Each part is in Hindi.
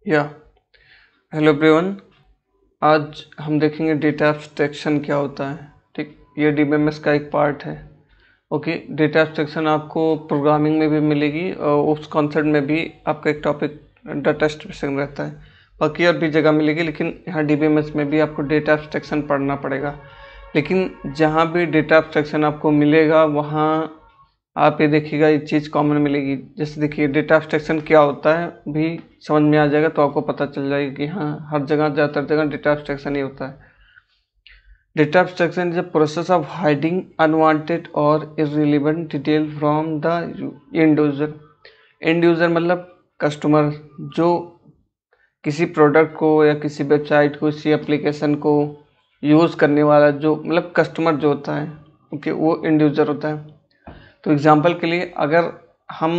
या हेलो एवरीवन। आज हम देखेंगे डेटा एब्स्ट्रैक्शन क्या होता है। ठीक, ये डीबीएमएस का एक पार्ट है। ओके, डेटा एब्स्ट्रैक्शन आपको प्रोग्रामिंग में भी मिलेगी और उस कॉन्सेप्ट में भी आपका एक टॉपिक डाटा एब्स्ट्रैक्शन रहता है। बाकी और भी जगह मिलेगी, लेकिन यहाँ डीबीएमएस में भी आपको डेटा एब्स्ट्रैक्शन पढ़ना पड़ेगा। लेकिन जहाँ भी डेटा एब्स्ट्रैक्शन आपको मिलेगा वहाँ आप ये देखिएगा ये चीज़ कॉमन मिलेगी। जैसे देखिए डेटा एब्स्ट्रैक्शन क्या होता है भी समझ में आ जाएगा, तो आपको पता चल जाएगा कि हाँ हर जगह ज़्यादातर जगह डेटा एब्स्ट्रैक्शन ही होता है। Data abstraction is a process of hiding unwanted और irrelevant detail from the end user. End user मतलब कस्टमर, जो किसी प्रोडक्ट को या किसी वेबसाइट को, किसी एप्लीकेशन को यूज़ करने वाला, जो मतलब कस्टमर जो होता है, ओके, वो एंड यूजर होता है। तो एग्जांपल के लिए अगर हम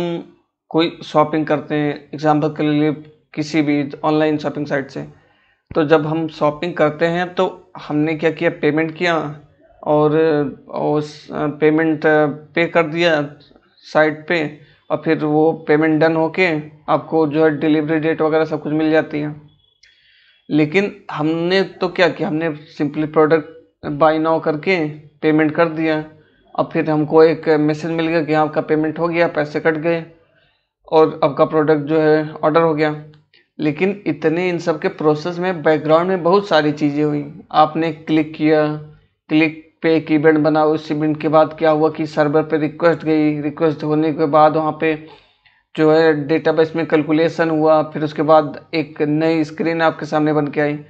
कोई शॉपिंग करते हैं, एग्जांपल के लिए किसी भी ऑनलाइन शॉपिंग साइट से, तो जब हम शॉपिंग करते हैं तो हमने क्या किया, पेमेंट किया और उस पेमेंट पे कर दिया साइट पे, और फिर वो पेमेंट डन होके आपको जो है डिलीवरी डेट वगैरह सब कुछ मिल जाती है। लेकिन हमने तो क्या किया, हमने सिंपली प्रोडक्ट बाय नाउ करके पेमेंट कर दिया, और फिर हमको एक मैसेज मिल गया कि आपका पेमेंट हो गया, पैसे कट गए और आपका प्रोडक्ट जो है ऑर्डर हो गया। लेकिन इतने इन सब के प्रोसेस में बैकग्राउंड में बहुत सारी चीज़ें हुई। आपने क्लिक किया, क्लिक पे एक इवेंट बना, उस इवेंट के बाद क्या हुआ कि सर्वर पे रिक्वेस्ट गई, रिक्वेस्ट होने के बाद वहाँ पे जो है डेटाबेस में कैलकुलेशन हुआ, फिर उसके बाद एक नई स्क्रीन आपके सामने बन के आई।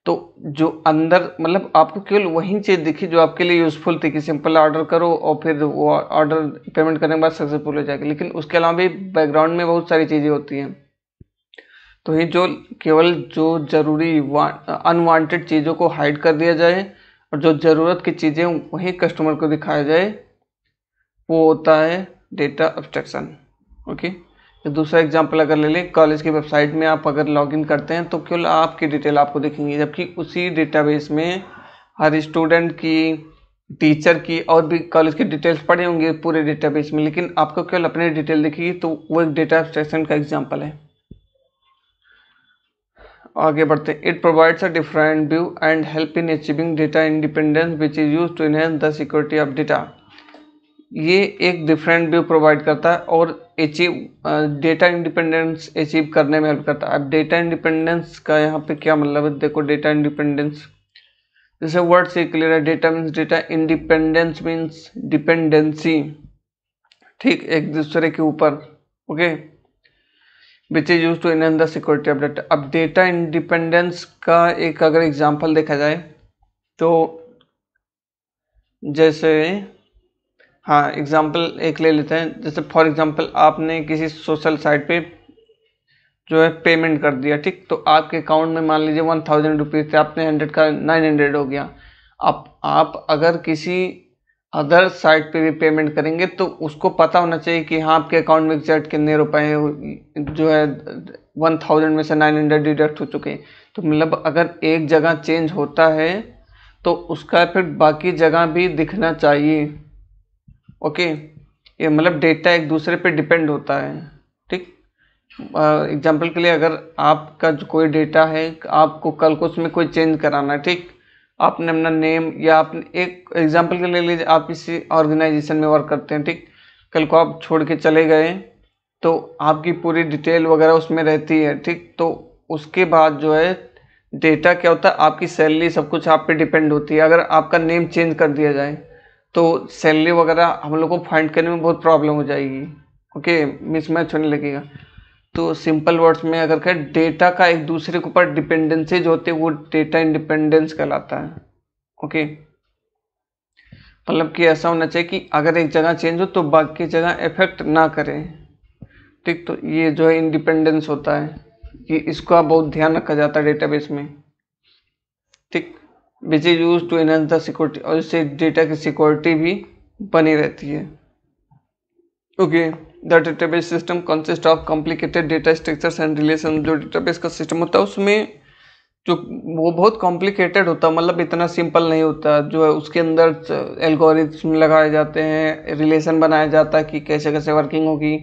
तो जो अंदर मतलब आपको केवल वही चीज़ दिखी जो आपके लिए यूज़फुल थी कि सिंपल ऑर्डर करो और फिर वो ऑर्डर पेमेंट करने के बाद सक्सेसफुल हो जाएगा। लेकिन उसके अलावा भी बैकग्राउंड में बहुत सारी चीज़ें होती हैं। तो ये जो केवल जो ज़रूरी अनवांटेड चीज़ों को हाइड कर दिया जाए और जो ज़रूरत की चीज़ें वही कस्टमर को दिखाया जाए, वो होता है डेटा एब्स्ट्रैक्शन। ओके, तो दूसरा एग्जांपल अगर ले लें, कॉलेज की वेबसाइट में आप अगर लॉगिन करते हैं तो केवल आपकी डिटेल आपको दिखेंगी, जबकि उसी डेटाबेस में हर स्टूडेंट की, टीचर की और भी कॉलेज की डिटेल्स पड़े होंगे पूरे डेटाबेस में, लेकिन आपको केवल अपनी डिटेल दिखेगी। तो वो एक डेटा एब्स्ट्रैक्शन का एग्जाम्पल है। आगे बढ़ते हैं। It provides a different view and help in achieving data independence which is use to enhance the security of data. ये एक डिफरेंट व्यू प्रोवाइड करता है और अचीव डेटा इंडिपेंडेंस अचीव करने में हेल्प करता है। अब डेटा इंडिपेंडेंस का यहाँ पे क्या मतलब है, देखो डेटा इंडिपेंडेंस जैसे वर्ड से क्लियर है। Data means data, independence means dependency, ठीक, एक दूसरे के ऊपर। Okay, which is use to enhance the security of data. अब डेटा इंडिपेंडेंस का एक अगर एग्जांपल देखा जाए तो जैसे, हाँ एग्जांपल एक ले लेते हैं। जैसे फॉर एग्जांपल आपने किसी सोशल साइट पे जो है पेमेंट कर दिया, ठीक, तो आपके अकाउंट में मान लीजिए 1000 रुपीज़ थे, आपने 100 का 900 हो गया। आप अगर किसी अदर साइट पे भी पेमेंट करेंगे तो उसको पता होना चाहिए कि हाँ आपके अकाउंट में एग्जैक्ट कितने रुपए जो है 1000 में से 900 डिडक्ट हो चुके हैं। तो मतलब अगर एक जगह चेंज होता है तो उसका फिर बाकी जगह भी दिखना चाहिए। ओके, ये मतलब डेटा एक दूसरे पे डिपेंड होता है। ठीक, एग्जाम्पल के लिए अगर आपका जो कोई डेटा है, आपको कल को उसमें कोई चेंज कराना है, ठीक, आपने अपना नेम या आपने एक एग्जाम्पल के लिए लीजिए आप किसी ऑर्गेनाइजेशन में वर्क करते हैं, ठीक, कल को आप छोड़ के चले गए तो आपकी पूरी डिटेल वगैरह उसमें रहती है, ठीक। तो उसके बाद जो है डेटा क्या होता है, आपकी सैलरी सब कुछ आप पे डिपेंड होती है। अगर आपका नेम चेंज कर दिया जाए तो सैलरी वगैरह हम लोग को फाइंड करने में बहुत प्रॉब्लम हो जाएगी। ओके, मिसमैच होने लगेगा। तो सिंपल वर्ड्स में अगर कहें, डेटा का एक दूसरे के ऊपर डिपेंडेंसीज होते हैं, वो डेटा इंडिपेंडेंस कहलाता है। ओके, मतलब कि ऐसा होना चाहिए कि अगर एक जगह चेंज हो तो बाकी जगह इफेक्ट ना करे, ठीक। तो ये जो है इंडिपेंडेंस होता है कि इसका बहुत ध्यान रखा जाता है डेटाबेस में, ठीक, which is use to enhance the security, और इससे डेटा की सिक्योरिटी भी बनी रहती है। Okay, the database system consist of complicated data structures and relation. जो डेटाबेस का सिस्टम होता है उसमें जो वो बहुत कॉम्प्लिकेटेड होता है, मतलब इतना सिंपल नहीं होता। जो है उसके अंदर एल्गोरिथम लगाए जाते हैं, रिलेशन बनाया जाता है कि कैसे कैसे वर्किंग होगी।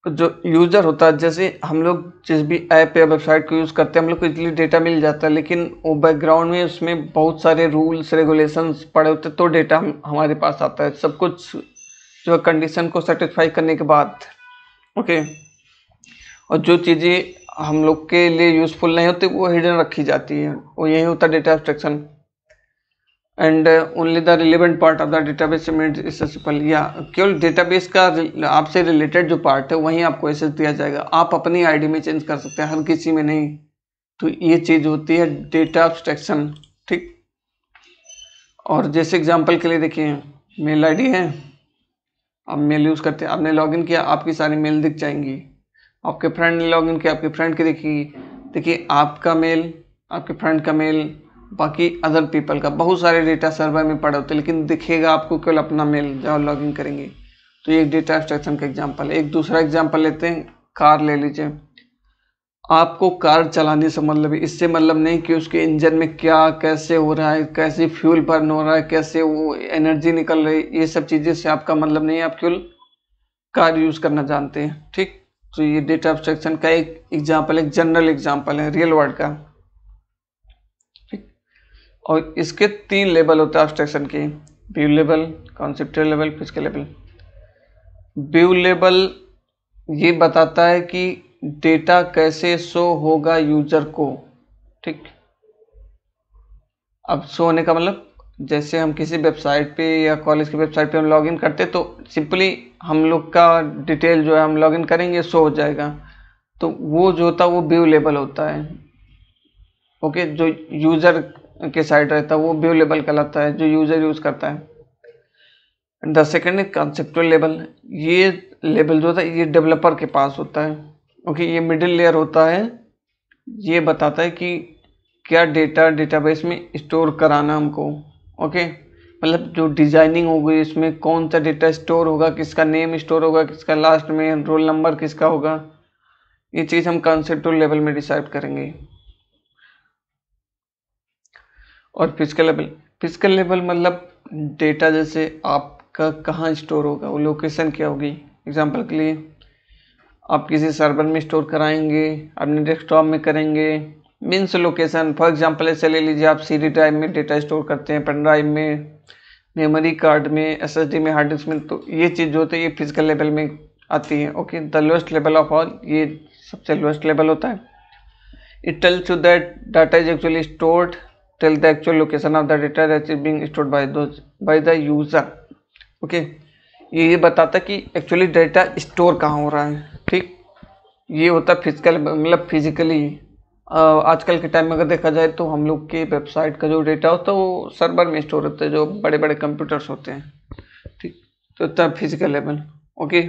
तो जो यूज़र होता है, जैसे हम लोग जिस भी ऐप या वेबसाइट को यूज़ करते हैं, हम लोग को इजीली डेटा मिल जाता है, लेकिन वो बैकग्राउंड में उसमें बहुत सारे रूल्स रेगुलेशंस पड़े होते हैं, तो डेटा हमारे पास आता है सब कुछ जो कंडीशन को सेटिस्फाई करने के बाद। ओके, और जो चीज़ें हम लोग के लिए यूज़फुल नहीं होती वो हिडन रखी जाती है, वो यही होता है data abstraction. And only the relevant part of the database is accessible, या केवल डेटाबेस का आपसे रिलेटेड जो पार्ट है वहीं आपको एक्सेस दिया जाएगा, आप अपनी आईडी में चेंज कर सकते हैं, हर किसी में नहीं। तो ये चीज़ होती है डेटा एब्स्ट्रैक्शन, ठीक। और जैसे एग्जांपल के लिए देखिए, मेल आईडी है, आप मेल यूज़ करते हैं, आपने लॉगिन किया, आपकी सारी मेल दिख जाएंगी। आपके फ्रेंड ने लॉगिन किया, आपके फ्रेंड की दिखेगी। देखिए, आपका मेल, आपके फ्रेंड का मेल, बाकी अदर पीपल का, बहुत सारे डेटा सर्वर में पड़े होते हैं, लेकिन दिखेगा आपको केवल अपना मेल जब लॉगिन करेंगे। तो ये एक डेटा एब्स्ट्रैक्शन का एग्जांपल है। एक दूसरा एग्जांपल लेते हैं, कार ले लीजिए। आपको कार चलाने से मतलब है, इससे मतलब नहीं कि उसके इंजन में क्या कैसे हो रहा है, कैसे फ्यूल बर्न हो रहा है, कैसे वो एनर्जी निकल रही है, ये सब चीज़ें से आपका मतलब नहीं है, आप केवल कार यूज़ करना जानते हैं, ठीक। तो ये डेटा एब्स्ट्रैक्शन का एक एग्जांपल, एक जनरल एग्जांपल है रियल वर्ल्ड का, ठीक। और इसके 3 लेवल होते हैं एब्स्ट्रैक्शन के, view level, conceptual level, physical level. View level ये बताता है कि डेटा कैसे शो होगा यूजर को, ठीक। अब शो होने का मतलब, जैसे हम किसी वेबसाइट पे या कॉलेज की वेबसाइट पे हम लॉगिन करते हैं, तो सिंपली हम लोग का डिटेल जो है हम लॉगिन करेंगे, शो हो जाएगा। तो वो जो होता है वो व्यू लेवल होता है। ओके, जो यूज़र के साइड रहता है वो व्यू लेवल कहलाता है, जो यूज़र यूज़ करता है। The second is conceptual level. ये लेवल जो होता है ये डेवलपर के पास होता है। ओके, ये मिडिल लेयर होता है, ये बताता है कि क्या डेटा डेटाबेस में स्टोर कराना हमको। ओके, मतलब जो डिजाइनिंग होगी इसमें कौन सा डेटा स्टोर होगा, किसका नेम स्टोर होगा, किसका लास्ट में रोल नंबर किसका होगा, ये चीज़ हम कॉन्सेप्चुअल लेवल में डिसाइड करेंगे। और फिजिकल लेवल मतलब डेटा जैसे आपका कहाँ स्टोर होगा, वो लोकेशन क्या होगी। एग्जांपल के लिए आप किसी सर्वर में स्टोर कराएंगे, अपने डेस्कटॉप में करेंगे, मीन्स लोकेशन। फॉर एग्जांपल ऐसे ले लीजिए, आप सीडी ड्राइव में डेटा स्टोर करते हैं, पेन ड्राइव में, मेमोरी कार्ड में, एसएसडी में, हार्ड डिस्क में, तो ये चीज़ जो होती है ये फिजिकल लेवल में आती है। Okay, the lowest level of all, ये सबसे लोएस्ट लेवल होता है। It tells you that data is actually stored, tell the actual location of the data that is being stored by the user. Okay, ये बताता है कि एक्चुअली डेटा स्टोर कहाँ हो रहा है, ठीक। ये होता है फिजिकल, मतलब फिजिकली। आजकल के टाइम में अगर देखा जाए तो हम लोग के वेबसाइट का जो डेटा होता है वो सर्वर में स्टोर होता है, जो बड़े बड़े कंप्यूटर्स होते हैं, ठीक। तो होता है फिजिकल लेवल। ओके।